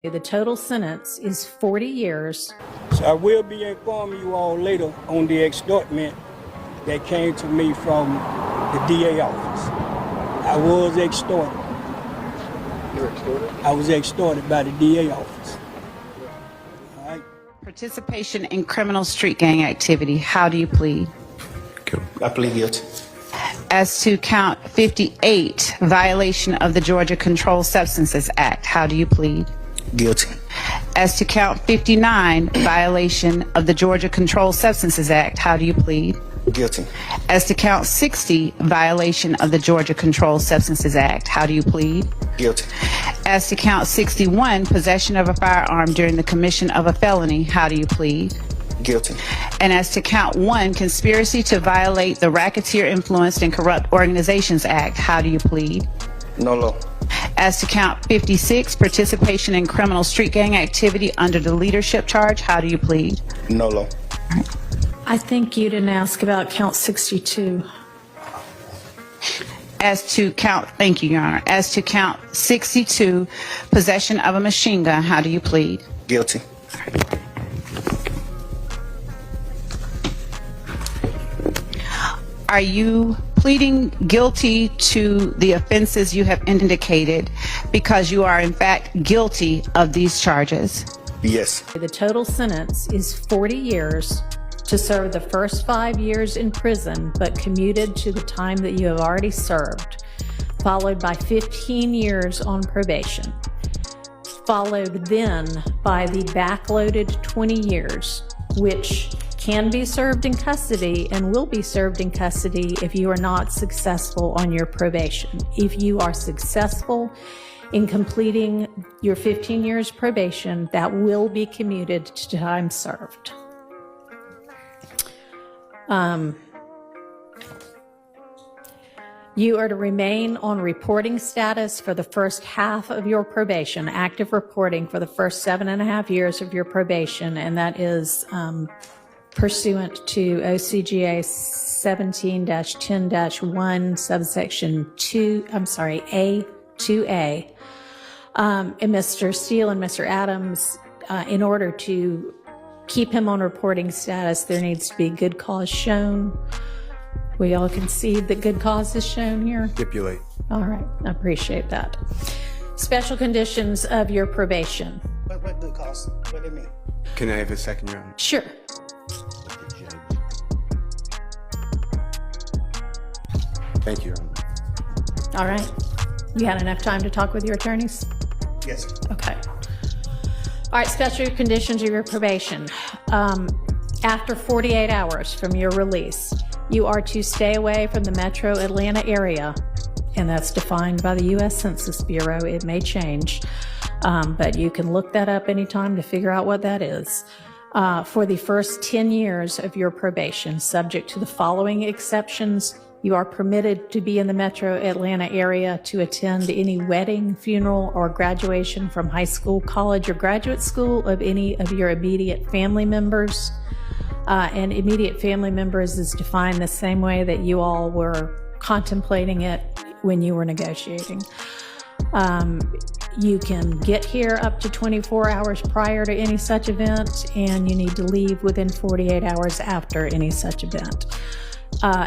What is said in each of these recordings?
The total sentence is 40 years. So I will be informing you all later on the extortment that came to me from the DA office. I was extorted. You were extorted? I was extorted by the DA office. All right. Participation in criminal street gang activity. How do you plead? I plead guilty. As to count 58, violation of the Georgia Controlled Substances Act. How do you plead? Guilty. As to count 59, violation of the Georgia Controlled Substances Act. How do you plead? Guilty. As to count 60, violation of the Georgia Controlled Substances Act. How do you plead? Guilty. As to count 61, possession of a firearm during the commission of a felony. How do you plead? Guilty. And as to count 1, conspiracy to violate the Racketeer Influenced and Corrupt Organizations Act. How do you plead? No law. As to count 56, participation in criminal street gang activity under the leadership charge. How do you plead? No law. I think you didn't ask about count 62. As to count, thank you, Your Honor. As to count 62, possession of a machine gun. How do you plead? Guilty. Are you pleading guilty to the offenses you have indicated because you are in fact guilty of these charges? Yes. The total sentence is 40 years to serve the first 5 years in prison, but commuted to the time that you have already served, followed by 15 years on probation, followed then by the backloaded 20 years, which can be served in custody and will be served in custody if you are not successful on your probation. If you are successful in completing your 15 years probation, that will be commuted to time served. You are to remain on reporting status for the first half of your probation, active reporting for the first 7.5 years of your probation, and that is pursuant to OCGA 17-10-1, subsection 2, A2A. And Mr. Steele and Mr. Adams, in order to keep him on reporting status, there needs to be good cause shown. We all concede that good cause is shown here? Stipulate. All right, I appreciate that. Special conditions of your probation. What good cause? What do you mean? Can I have a second, Your Honor? Sure. Thank you, Your Honor. All right. You had enough time to talk with your attorneys? Yes. Okay. All right, special conditions of your probation. After 48 hours from your release, you are to stay away from the metro Atlanta area, and that's defined by the U.S. Census Bureau. It may change, but you can look that up anytime to figure out what that is. For the first 10 years of your probation, subject to the following exceptions: you are permitted to be in the metro Atlanta area to attend any wedding, funeral, or graduation from high school, college, or graduate school of any of your immediate family members. And immediate family members is defined the same way that you all were contemplating it when you were negotiating. You can get here up to 24 hours prior to any such event, and you need to leave within 48 hours after any such event.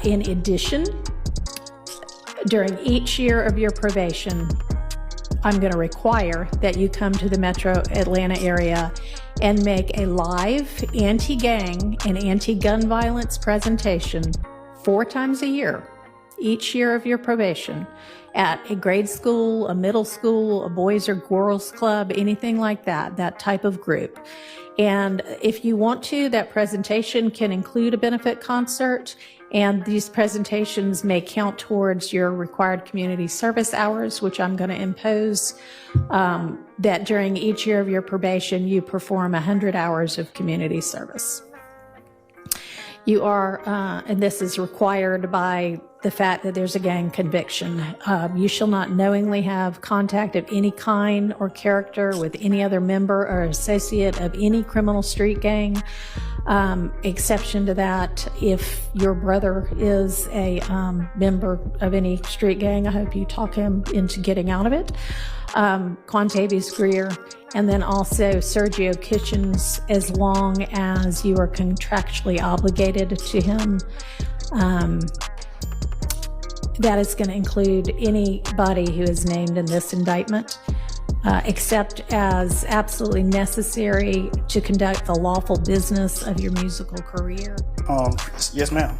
In addition, during each year of your probation, I'm going to require that you come to the metro Atlanta area and make a live anti-gang and anti-gun violence presentation 4 times a year, each year of your probation, at a grade school, a middle school, a boys or girls club, anything like that, that type of group. And if you want to, that presentation can include a benefit concert, and these presentations may count towards your required community service hours, which I'm going to impose, that during each year of your probation, you perform 100 hours of community service. You are, and this is required by the fact that there's a gang conviction. You shall not knowingly have contact of any kind or character with any other member or associate of any criminal street gang. Exception to that, if your brother is a member of any street gang, I hope you talk him into getting out of it. Quantavious Greer. And then also Sergio Kitchens, as long as you are contractually obligated to him. That is going to include anybody who is named in this indictment, except as absolutely necessary to conduct the lawful business of your musical career. Yes, ma'am.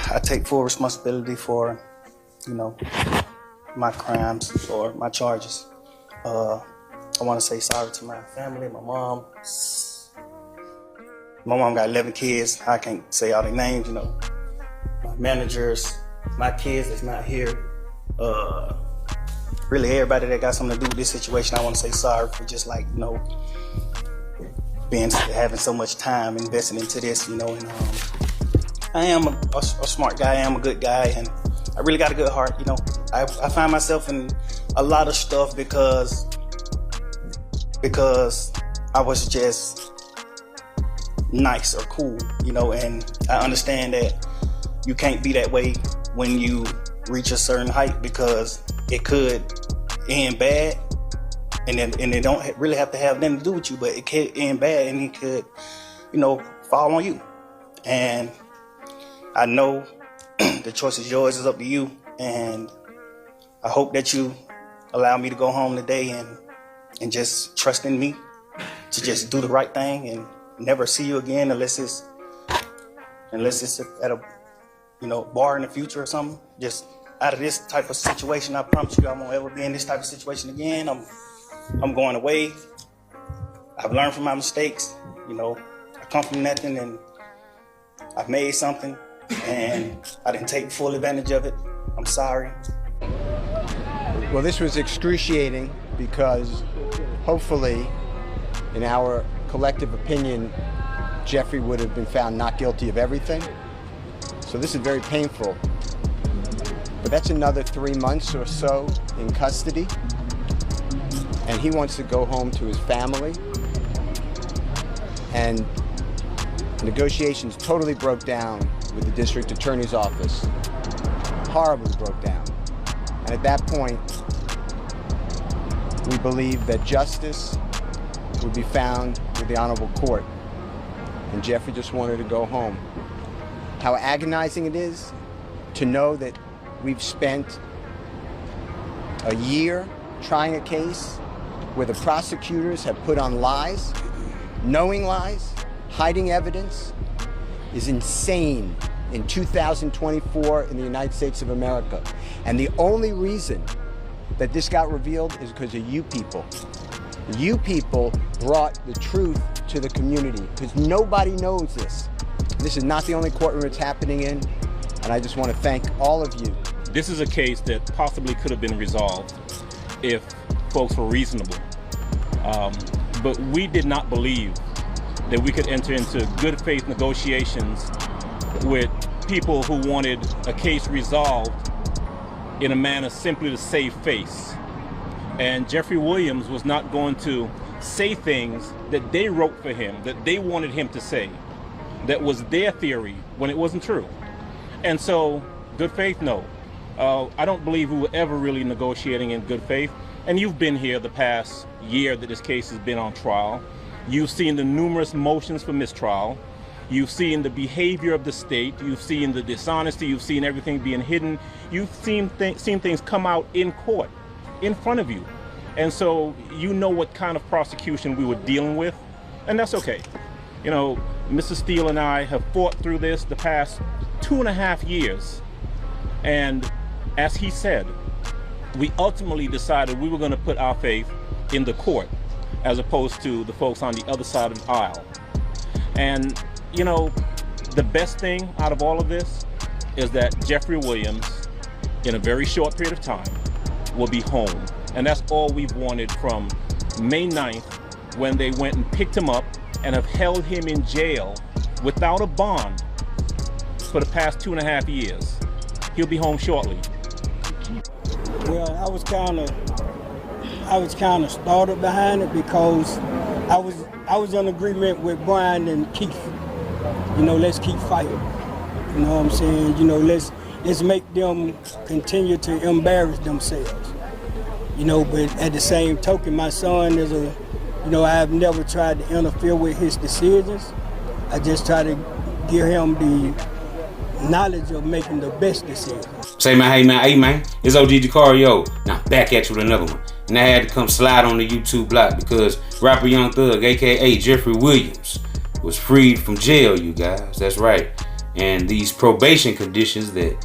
I take full responsibility for, my crimes or my charges. I want to say sorry to my family, my mom. My mom got 11 kids. I can't say all their names, my managers, my kids that's not here. Really everybody that got something to do with this situation, I want to say sorry for just having so much time invested into this, and I am a smart guy, I am a good guy, and I really got a good heart, I find myself in a lot of stuff because I was just nice or cool, and I understand that you can't be that way when you reach a certain height because it could end bad, and it don't really have to have nothing to do with you, but it could end bad and it could, fall on you. And I know the choice is yours, it's up to you, and I hope that you allow me to go home today and just trust in me to just do the right thing and never see you again unless it's at a bar in the future or something. Just out of this type of situation, I promise you I won't ever be in this type of situation again. I'm going away. I've learned from my mistakes. I come from nothing and I've made something and I didn't take full advantage of it. I'm sorry. Well, this was excruciating because hopefully, in our collective opinion, Jeffrey would have been found not guilty of everything. So this is very painful. But that's another 3 months or so in custody. And he wants to go home to his family. And negotiations totally broke down with the district attorney's office. Horribly broke down. And at that point, we believe that justice would be found with the honorable court. And Jeffrey just wanted to go home. How agonizing it is to know that we've spent a year trying a case where the prosecutors have put on lies, knowing lies, hiding evidence, is insane in 2024 in the United States of America. And the only reason that this got revealed is because of you people. You people brought the truth to the community because nobody knows this. This is not the only courtroom it's happening in, and I just want to thank all of you. This is a case that possibly could have been resolved if folks were reasonable. But we did not believe that we could enter into good faith negotiations with people who wanted a case resolved in a manner simply to save face. And Jeffrey Williams was not going to say things that they wrote for him, that they wanted him to say, that was their theory when it wasn't true. And so, good faith, no. I don't believe we were ever really negotiating in good faith. And you've been here the past year that this case has been on trial. You've seen the numerous motions for mistrial. You've seen the behavior of the state. You've seen the dishonesty. You've seen everything being hidden. You've seen things come out in court, in front of you. And so you know what kind of prosecution we were dealing with, and that's okay. Mr. Steele and I have fought through this the past 2.5 years. And as he said, we ultimately decided we were going to put our faith in the court as opposed to the folks on the other side of the aisle. And, the best thing out of all of this is that Jeffrey Williams, in a very short period of time, will be home. And that's all we've wanted from May 9th, when they went and picked him up and have held him in jail without a bond for the past 2.5 years. He'll be home shortly. Well, I was kind of started behind it because I was in agreement with Brian and Keith. Let's keep fighting. You know what I'm saying? Let's make them continue to embarrass themselves. you know, but at the same token, my son is I've never tried to interfere with his decisions. I just try to give him the knowledge of making the best decision. Say, man, hey, man, it's OG Jucario. Now, back at you with another one. And I had to come slide on the YouTube block because rapper Young Thug, a.k.a. Jeffrey Williams, was freed from jail, you guys. That's right. And these probation conditions that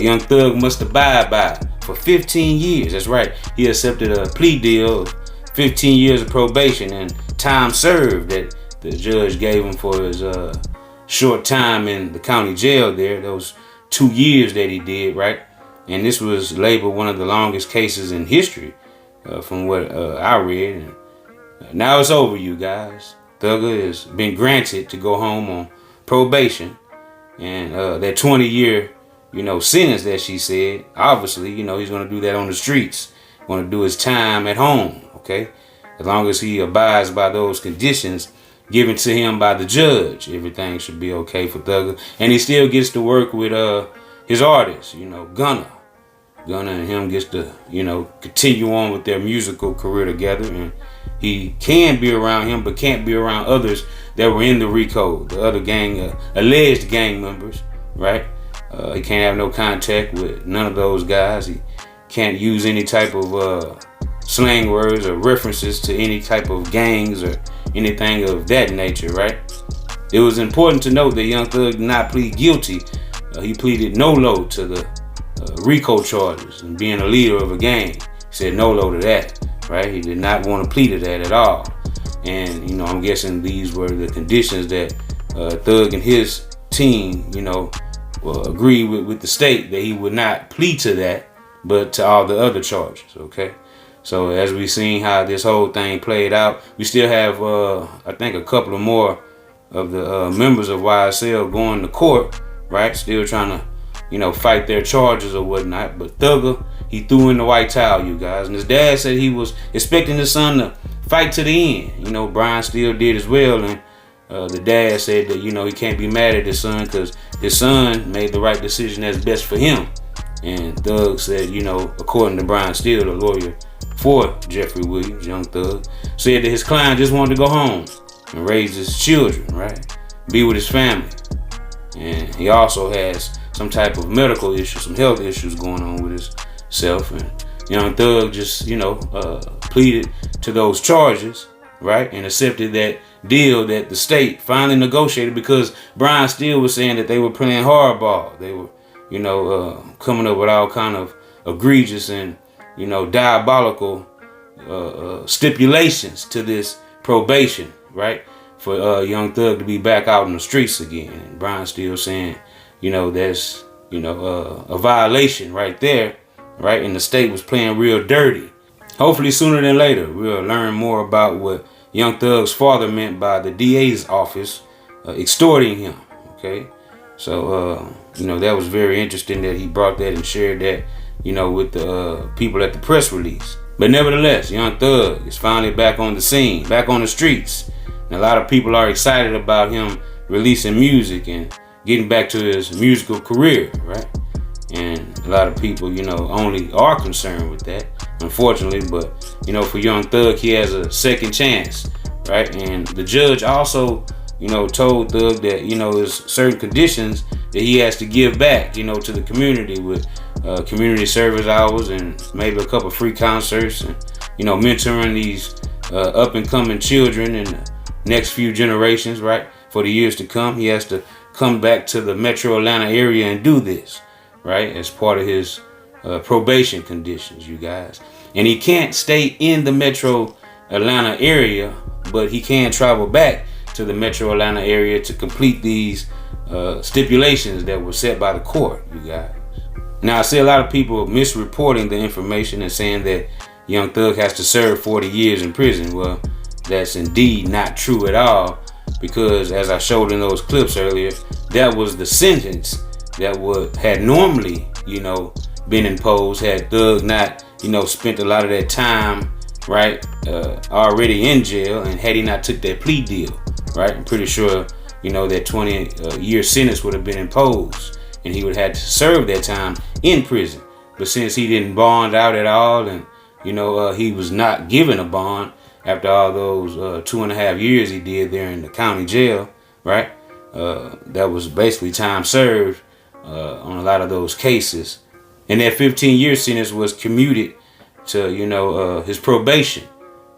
Young Thug must abide by for 15 years. That's right. He accepted a plea deal of 15 years of probation and time served that the judge gave him for his short time in the county jail there. Those 2 years that he did, right? And this was labeled one of the longest cases in history from what I read. And now it's over, you guys. Thugger has been granted to go home on probation. And that 20-year, sentence that she said, obviously, he's going to do that on the streets. Going to do his time at home, okay? As long as he abides by those conditions given to him by the judge, everything should be okay for Thugger. And he still gets to work with his artists, Gunna. Gunna and him gets to, continue on with their musical career together. And he can be around him, but can't be around others that were in the Rico, the other gang, alleged gang members, right? He can't have no contact with none of those guys. He can't use any type of slang words or references to any type of gangs or anything of that nature, right? It was important to note that Young Thug did not plead guilty. He pleaded no-lo to the Rico charges and being a leader of a gang. He said no-lo to that, right? He did not want to plead to that at all. And, I'm guessing these were the conditions that Thug and his team, agreed with the state that he would not plead to that, but to all the other charges, okay? So as we seen how this whole thing played out, we still have, I think, a couple of more of the members of YSL going to court, right? Still trying to, fight their charges or whatnot. But Thugger, he threw in the white towel, you guys. And his dad said he was expecting his son to fight to the end. Brian still did as well. And the dad said that, he can't be mad at his son because his son made the right decision that's best for him. And Thug said, according to Brian Steele, the lawyer for Jeffrey Williams, Young Thug, said that his client just wanted to go home and raise his children, right? Be with his family. And he also has some type of medical issue, some health issues going on with himself. And Young Thug just, pleaded to those charges, right? And accepted that deal that the state finally negotiated because Brian Steele was saying that they were playing hardball. They were, coming up with all kind of egregious and, diabolical stipulations to this probation, right? For Young Thug to be back out in the streets again. And Brian Steele saying, that's, a violation right there, right? And the state was playing real dirty. Hopefully sooner than later, we'll learn more about what Young Thug's father meant by the DA's office extorting him, okay? So, that was very interesting that he brought that and shared that, with the people at the press release. But nevertheless, Young Thug is finally back on the scene, back on the streets. And a lot of people are excited about him releasing music and getting back to his musical career, right? And a lot of people, only are concerned with that, unfortunately. But, for Young Thug, he has a second chance, right? And the judge also, told Thug that, there's certain conditions that he has to give back, to the community with community service hours and maybe a couple free concerts and, mentoring these up-and-coming children in the next few generations, right? For the years to come, he has to come back to the metro Atlanta area and do this, right? As part of his probation conditions, you guys. And he can't stay in the metro Atlanta area, but he can travel back to the metro Atlanta area to complete these stipulations that were set by the court, you guys. Now, I see a lot of people misreporting the information and saying that Young Thug has to serve 40 years in prison. Well, that's indeed not true at all, because as I showed in those clips earlier, that was the sentence that had normally, been imposed had Thug not, spent a lot of that time, right, already in jail, and had he not took that plea deal, right? I'm pretty sure, that 20-year sentence would have been imposed, and he would have had to serve that time in prison. But since he didn't bond out at all and he was not given a bond after all those 2.5 years he did there in the county jail, right? That was basically time served on a lot of those cases. And that 15-year sentence was commuted to, his probation,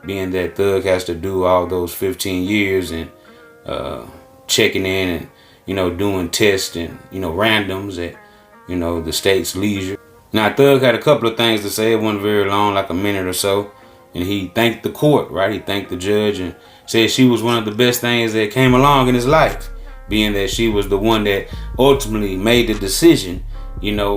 being that Thug has to do all those 15 years and checking in and, doing tests and, randoms at, the state's leisure. Now, Thug had a couple of things to say. It wasn't very long, like a minute or so. And he thanked the court, right? He thanked the judge and said she was one of the best things that came along in his life, being that she was the one that ultimately made the decision,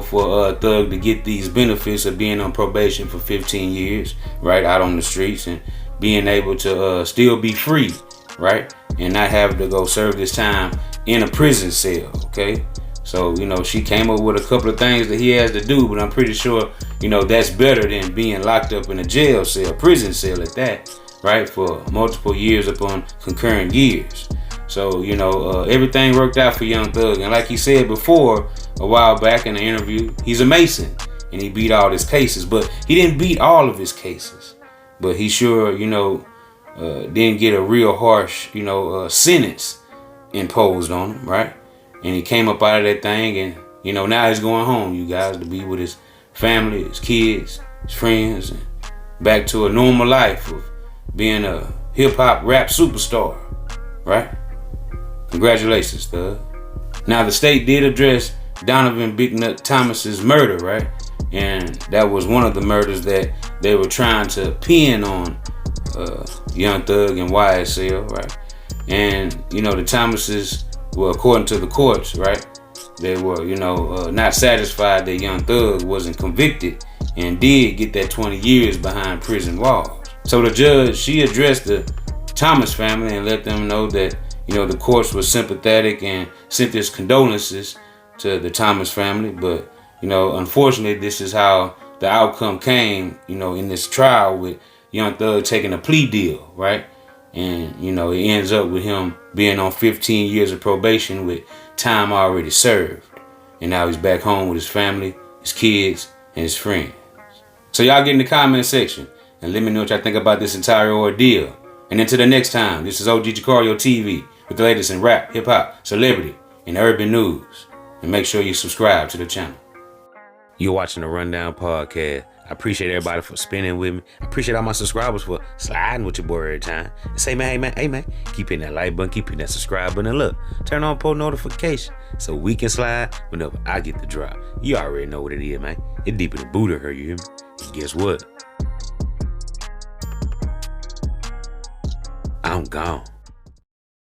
for Thug to get these benefits of being on probation for 15 years, right, out on the streets, and being able to still be free, right, and not have to go serve this time in a prison cell, okay? So, she came up with a couple of things that he has to do, but I'm pretty sure, that's better than being locked up in a jail cell, prison cell at that, right, for multiple years upon concurrent years. So, everything worked out for Young Thug. And like he said before, a while back in the interview, he's a Mason and he beat all his cases, but he didn't beat all of his cases. But he sure, didn't get a real harsh, sentence imposed on him, right? And he came up out of that thing and, now he's going home, you guys, to be with his family, his kids, his friends, and back to a normal life of being a hip-hop rap superstar, right? Congratulations, Thug. Now, the state did address Donovan Big Nut Thomas's murder, right? And that was one of the murders that they were trying to pin on Young Thug and YSL, right? And, the Thomases, well, according to the courts, right, they were, not satisfied that Young Thug wasn't convicted and did get that 20 years behind prison walls. So the judge, she addressed the Thomas family and let them know that, the courts were sympathetic and sent his condolences to the Thomas family. But, unfortunately, this is how the outcome came, in this trial with Young Thug taking a plea deal, right? And, it ends up with him being on 15 years of probation with time already served. And now he's back home with his family, his kids, and his friends. So y'all get in the comment section and let me know what y'all think about this entire ordeal. And until the next time, this is OG Jucario TV with the latest in rap, hip-hop, celebrity, and urban news. And make sure you subscribe to the channel. You're watching the Rundown Podcast. I appreciate everybody for spending with me. I appreciate all my subscribers for sliding with your boy every time. And say, hey man, keep hitting that like button, keep hitting that subscribe button, and look, turn on post notification so we can slide whenever I get the drop. You already know what it is, man. It's deeper than Buddha, her, you hear me? And guess what? I'm gone.